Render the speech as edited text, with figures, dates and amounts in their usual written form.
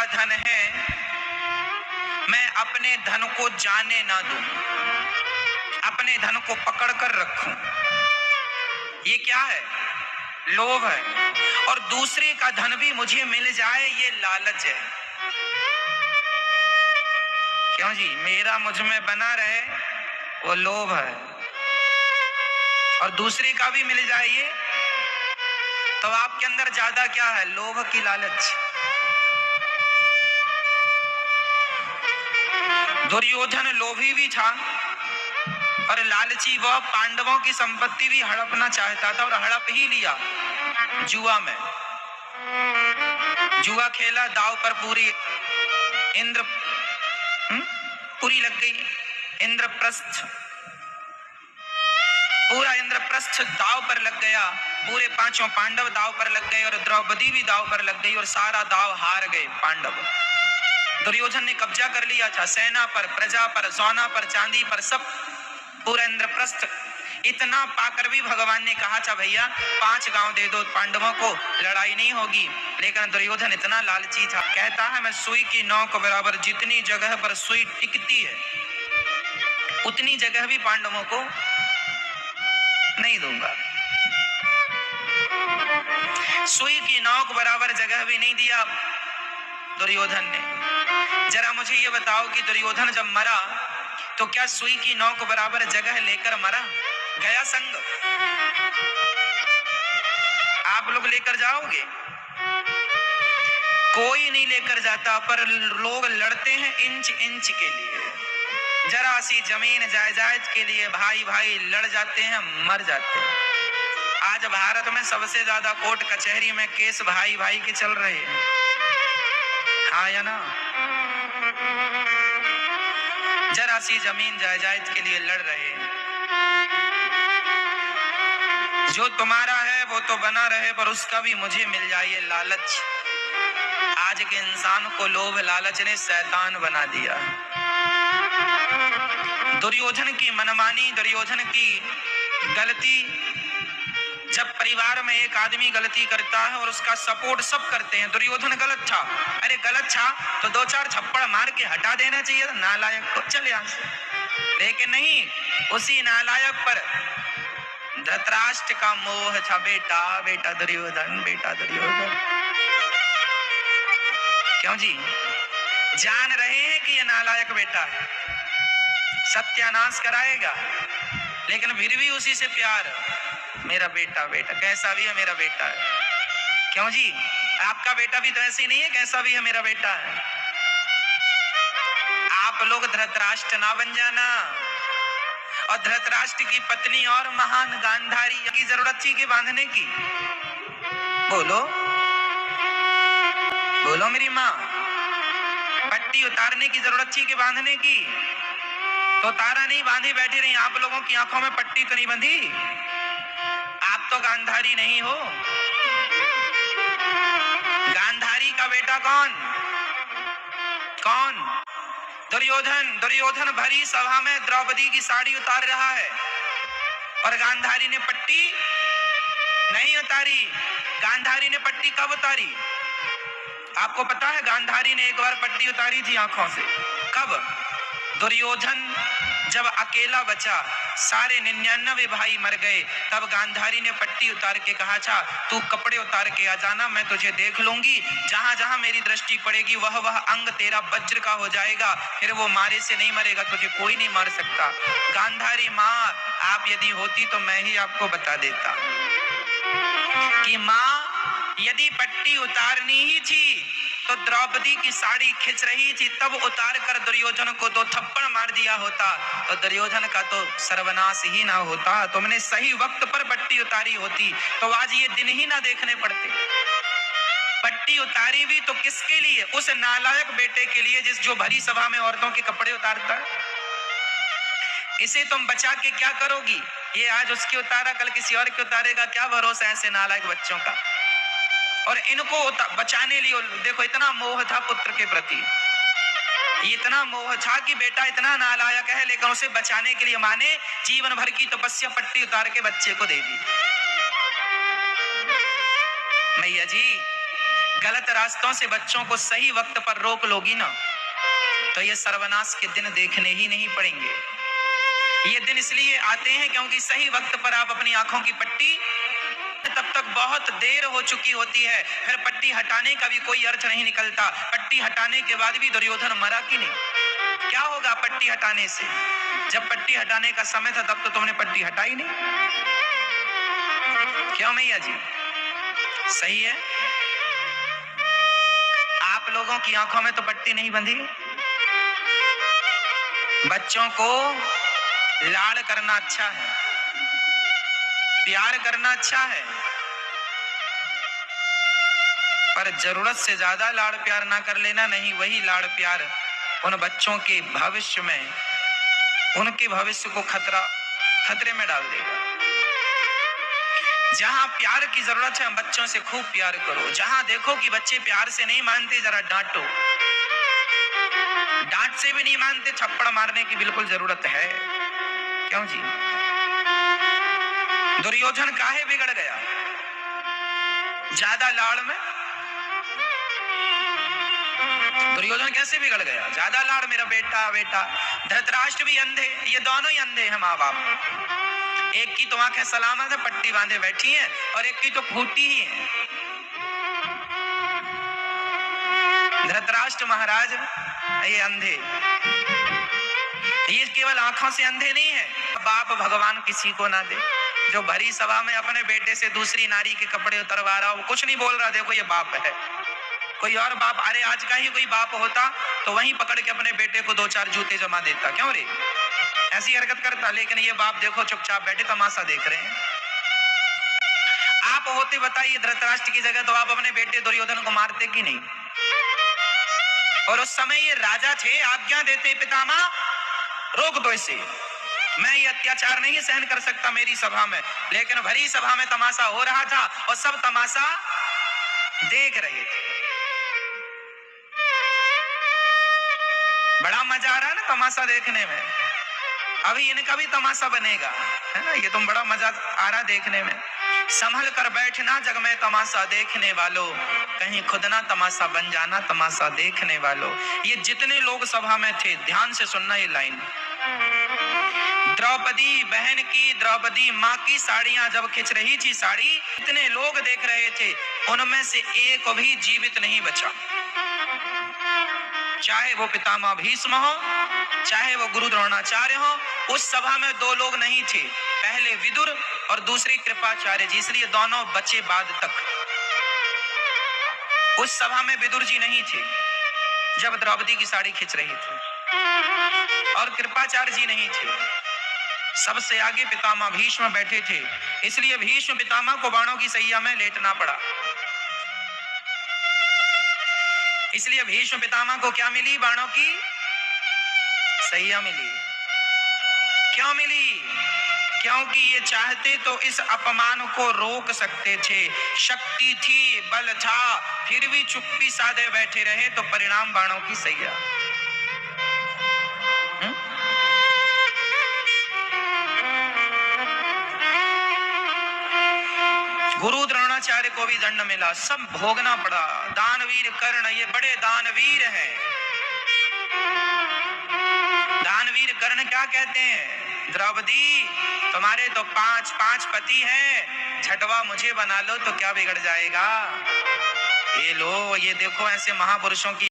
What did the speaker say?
धन है मैं अपने धन को जाने ना दूं, अपने धन को पकड़ कर रखूं। ये क्या है? लोभ है। और दूसरे का धन भी मुझे मिल जाए, ये लालच है। क्यों जी? मेरा मुझ में बना रहे, वो लोभ है। और दूसरे का भी मिल जाए ये, तो आपके अंदर ज्यादा क्या है? लोभ की लालच। दुर्योधन लोभी भी था और लालची। वह पांडवों की संपत्ति भी हड़पना चाहता था और हड़प ही लिया जुआ में। जुआ खेला, दाव पर पूरी पूरी लग गई। इंद्रप्रस्थ, पूरा इंद्रप्रस्थ दाव पर लग गया। पूरे पांचों पांडव दाव पर लग गए और द्रौपदी भी दाव पर लग गई और सारा दाव हार गए पांडव। दुर्योधन ने कब्जा कर लिया था सेना पर, प्रजा पर, सोना पर, चांदी पर, सब पूरा इंद्रप्रस्थ। इतना पाकर भी भगवान ने कहा था भैया 5 गांव दे दो पांडवों को, लड़ाई नहीं होगी। लेकिन दुर्योधन इतना लालची था, कहता है मैं सुई की नोक बराबर, जितनी जगह पर सुई टिकती है उतनी जगह भी पांडवों को नहीं दूंगा। सुई की नोक बराबर जगह भी नहीं दिया दुर्योधन ने। जरा मुझे ये बताओ कि दुर्योधन जब मरा तो क्या सुई की नोक बराबर जगह लेकर मरा? गया संग? आप लोग लेकर जाओगे? कोई नहीं लेकर जाता, पर लोग लड़ते हैं इंच इंच के लिए। जरा सी जमीन जायदाद के लिए भाई भाई लड़ जाते हैं, मर जाते हैं। आज भारत में सबसे ज्यादा कोर्ट कचहरी में केस भाई भाई के चल रहे हैं, हाँ या ना? जरा सी जमीन जायदाद के लिए लड़ रहे हैं। जो तुम्हारा है वो तो बना रहे, पर उसका भी मुझे मिल जाए, ये लालच। आज के इंसान को लोभ लालच ने शैतान बना दिया। दुर्योधन की मनमानी, दुर्योधन की गलती। जब परिवार में एक आदमी गलती करता है और उसका सपोर्ट सब करते हैं, दुर्योधन गलत था, अरे गलत था तो 2-4 थप्पड़ मार के हटा देना चाहिए, नालायक को, चल यहां से। लेकिन नहीं, उसी नालायक पर धृतराष्ट्र का मोह था, बेटा बेटा दुर्योधन, बेटा दुर्योधन। क्यों जी? जान रहे हैं कि ये नालायक बेटा है, सत्यानाश कराएगा, लेकिन फिर भी उसी से प्यार। मेरा बेटा बेटा, कैसा भी है मेरा बेटा है। क्यों जी? आपका बेटा भी तो ऐसे ही नहीं है, कैसा भी है मेरा बेटा है। आप लोग धृतराष्ट्र ना बन जाना। और धृतराष्ट्र की पत्नी और महान गांधारी की जरूरत थी कि बांधने की? बोलो बोलो मेरी माँ, पट्टी उतारने की जरूरत थी कि बांधने की? तो तारा नहीं, बांधी बैठी रही। आप लोगों की आंखों में पट्टी तो नहीं बंधी? आप तो गांधारी नहीं हो। गांधारी का बेटा कौन? कौन? दुर्योधन। दुर्योधन भरी सभा में द्रौपदी की साड़ी उतार रहा है और गांधारी ने पट्टी नहीं उतारी। गांधारी ने पट्टी कब उतारी? आपको पता है? गांधारी ने एक बार पट्टी उतारी थी आंखों से। कब? दुर्योधन जब अकेला बचा, सारे 99 भाई मर गए, तब गांधारी ने पट्टी उतार के कहा था तू कपड़े उतार के आ जाना, मैं तुझे देख लूंगी, जहां जहां मेरी दृष्टि पड़ेगी वह वह अंग तेरा वज्र का हो जाएगा, फिर वो मारे से नहीं मरेगा, तुझे कोई नहीं मार सकता। गांधारी माँ, आप यदि होती तो मैं ही आपको बता देता कि माँ यदि पट्टी उतारनी ही थी तो द्रौपदी की साड़ी खिंच रही थी, तब उतार कर दुर्योधन को 2 थप्पड़ मार दिया होता तो दुर्योधन का तो सर्वनाश ही ना होता। तुमने सही वक्त पर पट्टी उतारी होती तो आज ये दिन ही ना देखने पड़ते। पट्टी उतारी भी तो किसके लिए? उस नालायक बेटे के लिए जो भरी सभा में औरतों के कपड़े उतारता है। इसे तुम बचा के क्या करोगी? ये आज उसके उतारा, कल किसी और के उतारेगा, क्या भरोसा ऐसे नालायक बच्चों का। और इनको बचाने लिए देखो, इतना मोह था पुत्र के प्रति, इतना मोह था कि बेटा इतना नालायक है, लेकिन उसे बचाने के लिए माँ ने जीवन भर की तपस्या पट्टी उतार के बच्चे को दे दी। मैया जी, गलत रास्तों से बच्चों को सही वक्त पर रोक लोगी ना, तो ये सर्वनाश के दिन देखने ही नहीं पड़ेंगे। ये दिन इसलिए आते हैं क्योंकि सही वक्त पर आप अपनी आंखों की पट्टी, तब तक बहुत देर हो चुकी होती है, फिर पट्टी हटाने का भी कोई अर्थ नहीं निकलता। पट्टी हटाने के बाद भी दुर्योधन मरा कि नहीं? क्या होगा पट्टी हटाने से? जब पट्टी हटाने का समय था तब तो तुमने पट्टी हटाई नहीं। क्यों मैया जी? सही है, आप लोगों की आंखों में तो पट्टी नहीं बंधी। बच्चों को लाड़ करना अच्छा है, प्यार करना अच्छा है, पर जरूरत से ज्यादा लाड़ प्यार ना कर लेना। नहीं, वही लाड़ प्यार उन बच्चों के भविष्य में, उनके भविष्य को खतरे में डाल देगा। जहां प्यार की जरूरत है बच्चों से खूब प्यार करो। जहां देखो कि बच्चे प्यार से नहीं मानते, जरा डांटो। डांट से भी नहीं मानते, थप्पड़ मारने की बिल्कुल जरूरत है। क्यों जी? दुर्योधन काहे बिगड़ गया? ज्यादा लाड़ में। दुर्योधन कैसे बिगड़ गया? ज्यादा लाड़, मेरा बेटा बेटा। धृतराष्ट्र भी अंधे, ये दोनों ही अंधे हैं माँ बाप। एक की तो आंखें सलामत है, पट्टी बांधे बैठी हैं, और एक की तो फूटी ही है। धृतराष्ट्र महाराज ये अंधे, ये केवल आंखों से अंधे नहीं है। बाप भगवान किसी को ना दे जो भरी सभा में अपने बेटे से दूसरी नारी के कपड़े उतरवा रहा हो, कुछ नहीं बोल रहा, देखो ये बाप है। कोई और बाप, अरे आज का ही कोई बाप होता तो वहीं पकड़ के अपने बेटे को 2-4 जूते जमा देता। क्यों रे? ऐसी हरकत करता। लेकिन ये बाप देखो चुपचाप बैठे तमाशा देख रहे हैं। आप होते बताइए धृतराष्ट्र की जगह, तो आप अपने बेटे दुर्योधन को मारते कि नहीं? और उस समय ये राजा थे, आज्ञा देते, पितामह रोक दो इसे, मैं ये अत्याचार नहीं सहन कर सकता मेरी सभा में। लेकिन भरी सभा में तमाशा हो रहा था और सब तमाशा देख रहे थे। बड़ा मजा आ रहा है ना तमाशा देखने में। अभी इनका भी तमाशा बनेगा, है ना? ये तुम बड़ा मजा आ रहा देखने में। संभल कर बैठना जग में तमाशा देखने वालों, कहीं खुद ना तमाशा बन जाना तमाशा देखने वालों। ये जितने लोग सभा में थे, ध्यान से सुनना ये लाइन। द्रौपदी बहन की, द्रौपदी माँ की साड़ियां जब खिंच रही थी, साड़ी इतने लोग देख रहे थे, उनमें से एक भी जीवित नहीं बचा। चाहे वो पितामह भीष्म हो, चाहे वो गुरु द्रोणाचार्य हो। उस सभा में 2 लोग नहीं थे, पहले विदुर और दूसरी कृपाचार्य जी, इसलिए दोनों बचे बाद तक। उस सभा में विदुर जी नहीं थे जब द्रौपदी की साड़ी खिंच रही थी, और कृपाचार्य जी नहीं थे। सबसे आगे पितामह भीष्म बैठे थे, इसलिए भीष्म पितामह को बाणों की सैया में लेटना पड़ा। इसलिए भीष्म पितामह को क्या मिली? बाणों की सैया मिली। क्यों मिली? क्योंकि ये चाहते तो इस अपमान को रोक सकते थे, शक्ति थी, बल था, फिर भी चुप्पी साधे बैठे रहे, तो परिणाम बाणों की सैया। गुरु द्रोणाचार्य को भी दंड मिला, सब भोगना पड़ा। दानवीर कर्ण, ये बड़े दानवीर हैं। दानवीर कर्ण क्या कहते हैं? द्रौपदी तुम्हारे तो 5 पति हैं, छठवा मुझे बना लो तो क्या बिगड़ जाएगा? ये लो, ये देखो, ऐसे महापुरुषों की